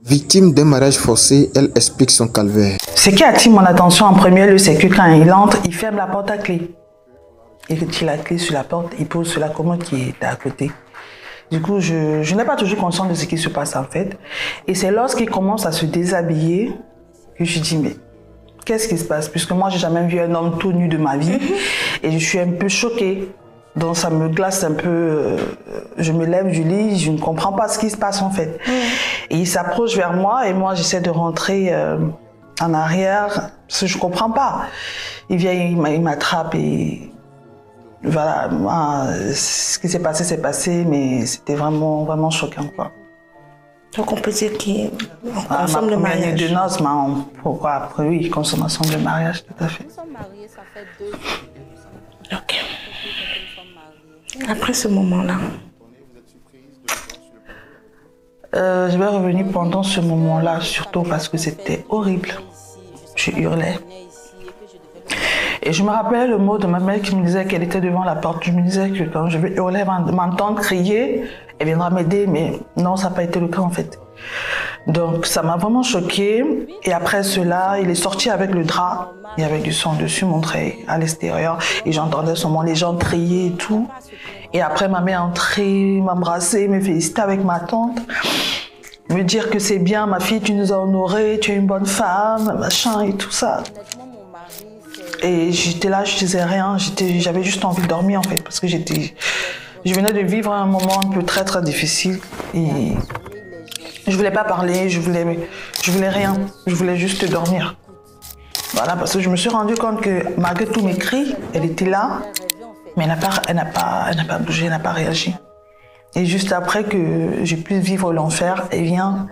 Victime d'un mariage forcé, elle explique son calvaire. Ce qui attire mon attention en premier lieu, c'est que quand il entre, il ferme la porte à clé. Il retire la clé sur la porte, il pose sur la commode qui est à côté. Du coup, je n'ai pas toujours conscience de ce qui se passe en fait. Et c'est lorsqu'il commence à se déshabiller que je dis mais qu'est-ce qui se passe? Puisque moi, j'ai jamais vu un homme tout nu de ma vie et je suis un peu choquée. Donc ça me glace un peu, je me lève du lit, je ne comprends pas ce qui se passe en fait. Et il s'approche vers moi et moi j'essaie de rentrer en arrière parce que je ne comprends pas. Il vient, il m'attrape et voilà, moi, ce qui s'est passé, mais c'était vraiment, vraiment choquant quoi. Donc on peut dire qu'il consomme le mariage. Ma première nuit de noces, pourquoi après oui, consommation de mariage, tout à fait. Nous sommes mariés, ça fait 2 ans. Ok. Après ce moment-là. Je vais revenir pendant ce moment-là, surtout parce que c'était horrible. Je hurlais. Et je me rappelle le mot de ma mère qui me disait qu'elle était devant la porte. Je me disais que quand je vais hurler, m'entendre crier, elle viendra m'aider, mais non, ça n'a pas été le cas en fait. Donc ça m'a vraiment choquée. Et après cela, il est sorti avec le drap. Il y avait du sang dessus, montré à l'extérieur. Et j'entendais seulement les gens crier et tout. Et après, ma mère est entrée, m'embrasser, me féliciter avec ma tante. Me dire que c'est bien, ma fille, tu nous as honorés, tu es une bonne femme, machin et tout ça. Et j'étais là, je disais rien. J'avais juste envie de dormir en fait. Parce que je venais de vivre un moment un peu très très difficile. Et je voulais pas parler, je voulais rien. Je voulais juste dormir. Voilà, parce que je me suis rendu compte que malgré tous mes cris, elle était là, mais elle n'a pas bougé, elle n'a pas réagi. Et juste après que j'ai pu vivre l'enfer, elle vient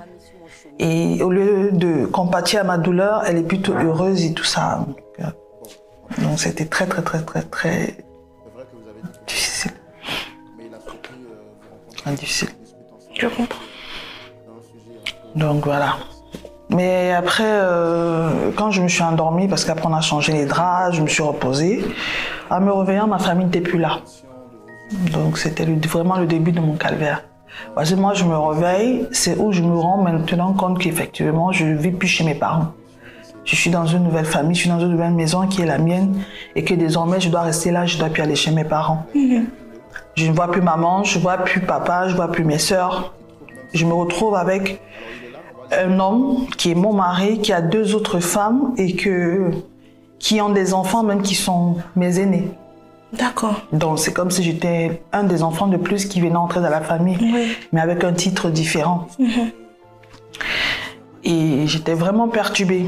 et au lieu de compatir à ma douleur, elle est plutôt heureuse et tout ça. Donc c'était très très très très très difficile. Difficile. Je comprends. Donc voilà. Mais après, quand je me suis endormie, parce qu'après on a changé les draps, je me suis reposée, en me réveillant, ma famille n'était plus là. Donc c'était vraiment le début de mon calvaire. Parce que moi, je me réveille, c'est où je me rends maintenant compte qu'effectivement, je ne vis plus chez mes parents. Je suis dans une nouvelle famille, je suis dans une nouvelle maison qui est la mienne, et que désormais, je dois rester là, je ne dois plus aller chez mes parents. Je ne vois plus maman, je ne vois plus papa, je ne vois plus mes sœurs. Je me retrouve avec un homme qui est mon mari, qui a 2 autres femmes et qui ont des enfants même qui sont mes aînés. D'accord. Donc c'est comme si j'étais un des enfants de plus qui venait entrer dans la famille, mais avec un titre différent. Et j'étais vraiment perturbée,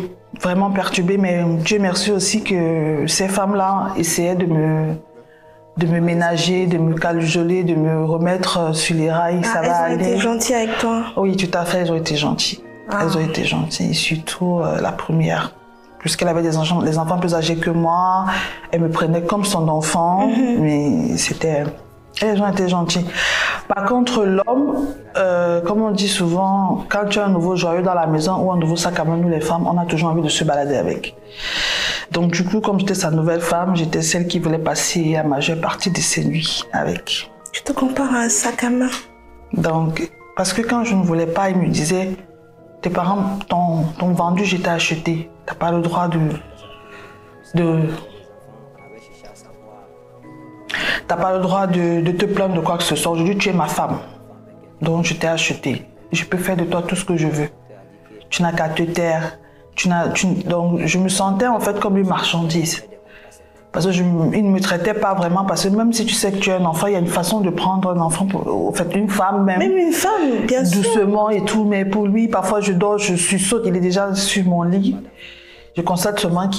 mais Dieu merci aussi que ces femmes-là essayaient de me ménager, de me cajoler, de me remettre sur les rails, ça va aller. Elles ont été gentilles avec toi? Oui, tout à fait, elles ont été gentilles. Elles ont été gentilles, surtout la première. Puisqu'elle avait des enfants plus âgés que moi, elle me prenait comme son enfant, mais elles ont été gentilles. Par contre, l'homme, comme on dit souvent, quand tu as un nouveau joyau dans la maison ou un nouveau sac à main, nous les femmes, on a toujours envie de se balader avec. Donc du coup, comme j'étais sa nouvelle femme, j'étais celle qui voulait passer la majeure partie de ses nuits avec. Tu te compares à un sac à main? Donc, parce que quand je ne voulais pas, il me disait, tes parents t'ont vendu, je t'ai acheté. T'as pas le droit T'as pas le droit de te plaindre de quoi que ce soit. Aujourd'hui, tu es ma femme. Donc, je t'ai acheté. Je peux faire de toi tout ce que je veux. Tu n'as qu'à te taire. Donc, je me sentais en fait comme une marchandise. Parce qu'il ne me traitait pas vraiment. Parce que même si tu sais que tu es un enfant, il y a une façon de prendre un enfant, en fait, une femme même. Même une femme, bien sûr. Doucement et tout. Mais pour lui, parfois, je dors, je suis saute, il est déjà sur mon lit. Je constate seulement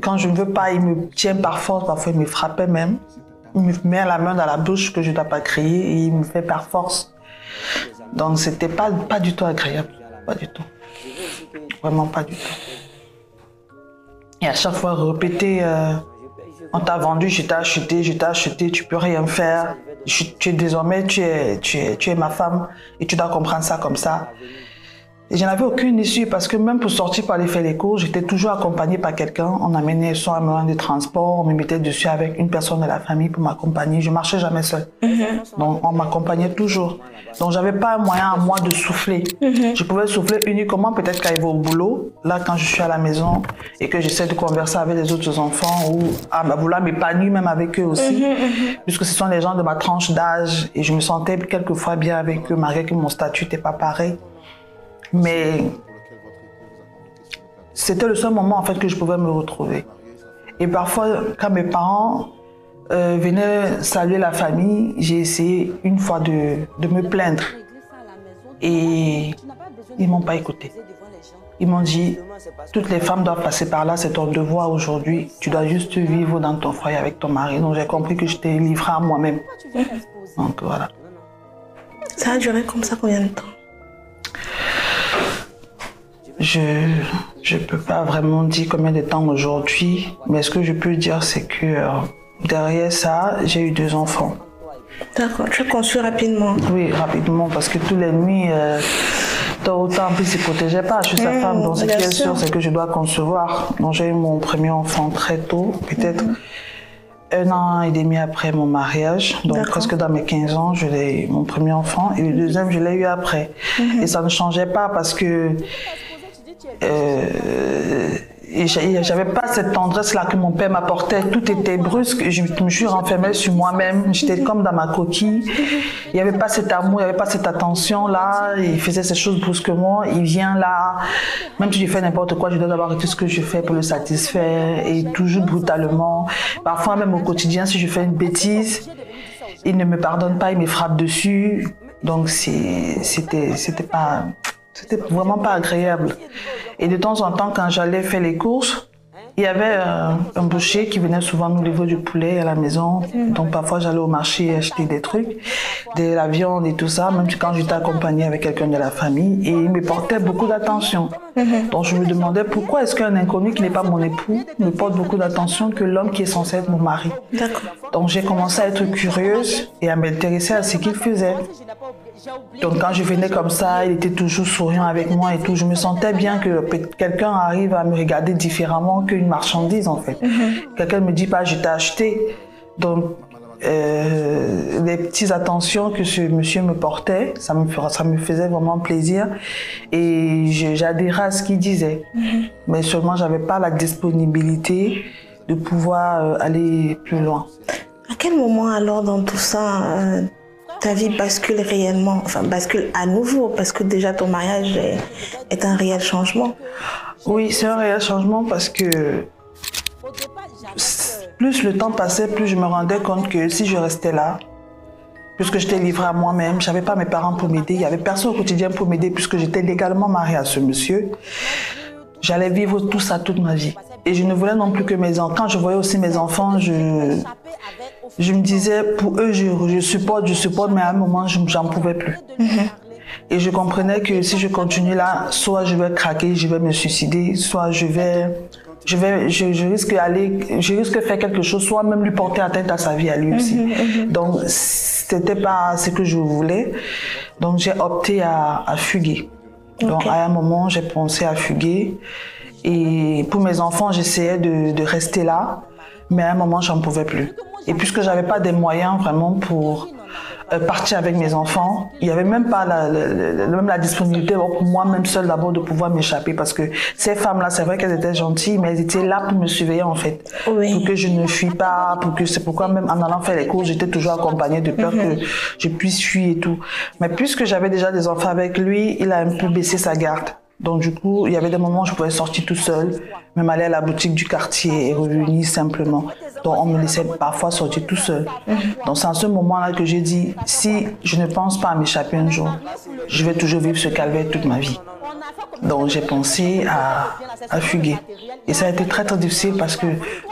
quand je ne veux pas, il me tient par force. Parfois, il me frappait même. Il me met la main dans la bouche que je ne dois pas crier et il me fait par force. Donc, c'était pas du tout agréable. Pas du tout. Vraiment pas du tout. Et à chaque fois, répéter, on t'a vendu, je t'ai acheté, tu peux rien faire. Désormais, tu es ma femme et tu dois comprendre ça comme ça. Et je n'avais aucune issue parce que même pour sortir pour aller faire les cours, j'étais toujours accompagnée par quelqu'un. On amenait soit un moyen de transport, on me mettait dessus avec une personne de la famille pour m'accompagner. Je marchais jamais seule. Donc on m'accompagnait toujours. Donc j'avais pas un moyen à moi de souffler. Je pouvais souffler uniquement peut-être quand il va au boulot, là quand je suis à la maison et que j'essaie de converser avec les autres enfants ou à vouloir m'épanouir même avec eux aussi, puisque ce sont les gens de ma tranche d'âge et je me sentais quelquefois bien avec eux malgré que mon statut n'était pas pareil. Mais c'était le seul moment en fait que je pouvais me retrouver. Et parfois, quand mes parents venaient saluer la famille, j'ai essayé une fois de me plaindre. Et ils ne m'ont pas écouté. Ils m'ont dit, toutes les femmes doivent passer par là, c'est ton devoir aujourd'hui. Tu dois juste vivre dans ton foyer avec ton mari. Donc j'ai compris que je t'ai livré à moi-même. Donc voilà. Ça a duré comme ça combien de temps? Je ne peux pas vraiment dire combien de temps aujourd'hui, mais ce que je peux dire, c'est que derrière ça, j'ai eu 2 enfants. D'accord, tu as conçu rapidement? Oui, rapidement, parce que toutes les nuits, tôt ou tard, en plus, il ne protégeait pas. Je suis sa femme, donc ce qui est sûr, c'est que je dois concevoir. Donc j'ai eu mon premier enfant très tôt, peut-être 1 an et demi après mon mariage, donc presque dans mes 15 ans, mon premier enfant, et le deuxième, je l'ai eu après. Et ça ne changeait pas parce que j'avais pas cette tendresse-là que mon père m'apportait. Tout était brusque. Je me suis renfermée sur moi-même. J'étais comme dans ma coquille. Il n'y avait pas cet amour, il n'y avait pas cette attention-là. Il faisait ces choses brusquement. Il vient là. Même si je fais n'importe quoi, je dois d'abord arrêter ce que je fais pour le satisfaire. Et toujours brutalement. Parfois même au quotidien, si je fais une bêtise, il ne me pardonne pas, il me frappe dessus. Donc c'était vraiment pas agréable. Et de temps en temps, quand j'allais faire les courses, il y avait un boucher qui venait souvent nous livrer du poulet à la maison. Donc parfois, j'allais au marché acheter des trucs, de la viande et tout ça, même quand j'étais accompagnée avec quelqu'un de la famille. Et il me portait beaucoup d'attention. Donc je me demandais pourquoi est-ce qu'un inconnu qui n'est pas mon époux me porte beaucoup d'attention que l'homme qui est censé être mon mari. Donc j'ai commencé à être curieuse et à m'intéresser à ce qu'il faisait. Donc quand je venais comme ça, il était toujours souriant avec moi et tout. Je me sentais bien que quelqu'un arrive à me regarder différemment qu'une marchandise en fait. Quelqu'un ne me dit pas je t'ai acheté. Donc les petites attentions que ce monsieur me portait, ça me faisait vraiment plaisir. Et j'adhérais à ce qu'il disait. Mais seulement j'avais pas la disponibilité de pouvoir aller plus loin. À quel moment alors dans tout ça ta vie bascule réellement, enfin bascule à nouveau, parce que déjà ton mariage est un réel changement? Oui, c'est un réel changement parce que plus le temps passait, plus je me rendais compte que si je restais là, puisque j'étais livrée à moi-même, je n'avais pas mes parents pour m'aider, il n'y avait personne au quotidien pour m'aider puisque j'étais légalement mariée à ce monsieur, j'allais vivre tout ça toute ma vie. Et je ne voulais non plus que mes enfants, quand je voyais aussi mes enfants, je me disais, pour eux, je supporte, mais à un moment, j'en pouvais plus. Et je comprenais que si je continue là, soit je vais craquer, je vais me suicider, soit je risque de faire quelque chose, soit même lui porter atteinte à sa vie à lui aussi. Donc, c'était pas ce que je voulais. Donc, j'ai opté à fuguer. Donc, à un moment, j'ai pensé à fuguer. Et pour mes enfants, j'essayais de rester là, mais à un moment, j'en pouvais plus. Et puisque j'avais pas des moyens vraiment pour partir avec mes enfants, il n'y avait même pas la disponibilité pour moi-même seule d'abord de pouvoir m'échapper parce que ces femmes-là, c'est vrai qu'elles étaient gentilles, mais elles étaient là pour me surveiller en fait, pour que je ne fuis pas, c'est pourquoi même en allant faire les cours, j'étais toujours accompagnée de peur que je puisse fuir et tout. Mais puisque j'avais déjà des enfants avec lui, il a un peu baissé sa garde. Donc du coup, il y avait des moments où je pouvais sortir tout seul, même aller à la boutique du quartier et revenir simplement. Donc on me laissait parfois sortir tout seul. Donc c'est à ce moment-là que j'ai dit, si je ne pense pas à m'échapper un jour, je vais toujours vivre ce calvaire toute ma vie. Donc j'ai pensé à fuguer. Et ça a été très très difficile parce que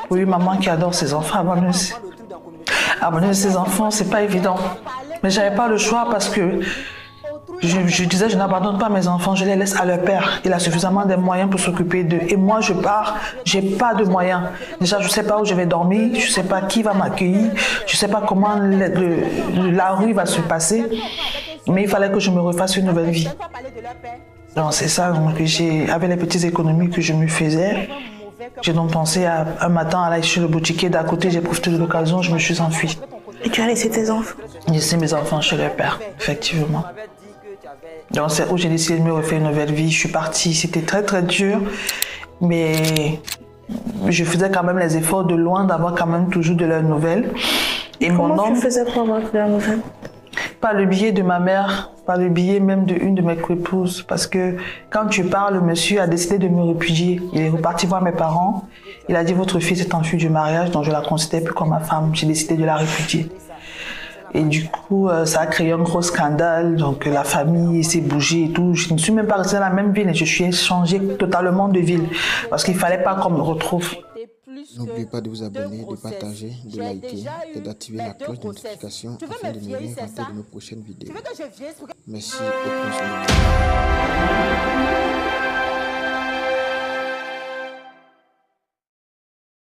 pour une maman qui adore ses enfants, abandonner ses enfants, c'est pas évident. Mais j'avais pas le choix parce que je disais, je n'abandonne pas mes enfants, je les laisse à leur père. Il a suffisamment de moyens pour s'occuper d'eux. Et moi, je pars, j'ai pas de moyens. Déjà, je sais pas où je vais dormir, je sais pas qui va m'accueillir, je sais pas comment la rue va se passer. Mais il fallait que je me refasse une nouvelle vie. Donc c'est ça, donc avec les petites économies que je me faisais, j'ai donc pensé à un matin à aller chez le boutiquier d'à côté, j'ai profité de l'occasion, je me suis enfuie. Et tu as laissé tes enfants? J'ai laissé mes enfants chez leur père, effectivement. Donc c'est où j'ai décidé de me refaire une nouvelle vie. Je suis partie, c'était très très dur, mais je faisais quand même les efforts de loin d'avoir quand même toujours de leurs nouvelles. Et Comment mon homme, tu faisais pour avoir de leurs nouvelles? par le biais de ma mère, par le biais même d'une de mes co-épouses, parce que quand tu parles, le monsieur a décidé de me répudier. Il est reparti voir mes parents. Il a dit votre fille s'est enfuie du mariage, donc je la considère plus comme ma femme. J'ai décidé de la répudier. Et du coup, ça a créé un gros scandale. Donc la famille s'est bougée et tout. Je ne suis même pas restée dans la même ville et je suis changée totalement de ville parce qu'il fallait pas qu'on me retrouve. N'oubliez pas de vous abonner, de partager, de liker et d'activer la cloche de notification afin de ne rien rater de nos prochaines vidéos. Merci et prenez soin de vous.